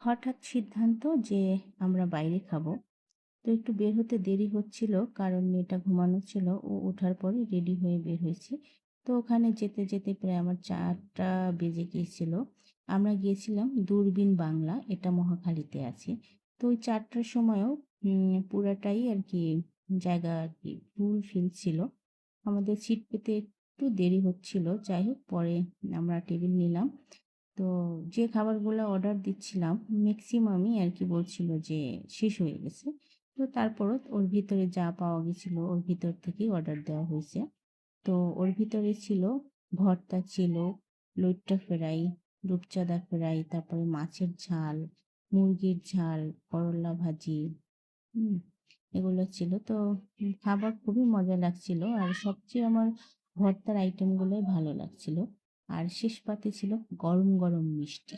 হঠাৎ সিদ্ধান্ত যে আমরা বাইরে খাবো। তো একটু বের হতে দেরি হচ্ছিল কারণ মেয়েটা ঘুমানো ছিল। ও ওঠার পরে রেডি হয়ে বের হয়েছি। তো ওখানে যেতে, যেতে প্রায় আমার ৪টা বেজে গিয়েছিল। আমরা গিয়েছিলাম দূরবীন বাংলা, এটা মহাখালীতে আছে। তো ওই ৪টার সময়ও পুরাটাই আরকি জায়গা আরকি ফুলফিল ছিল। আমাদের সিট পেতে একটু দেরি হচ্ছিল। যাই হোক পরে আমরা টেবিল নিলাম। তো যে খাবারগুলো অর্ডার দিচ্ছিলাম ম্যাক্সিমামই আর কি বলছিল যে শেষ হয়ে গেছে। তো তারপরও ওর ভিতরে যা পাওয়া গেছিল ওর ভিতর থেকেই অর্ডার দেওয়া হয়েছে। তো ওর ভিতরে ছিল ভর্তা ছিল, লইট্টা ফ্রাই, রূপচাঁদা ফ্রাই, তারপরে মাছের ঝাল, মুরগির ঝাল, করল্লা ভাজি, হুম, এগুলো ছিল। তো খাবার খুবই মজা লাগছিল। আর সবচেয়ে আমার ভর্তার আইটেমগুলোই ভালো লাগছিল। আর শেষ পাতে ছিল গরম, গরম মিষ্টি।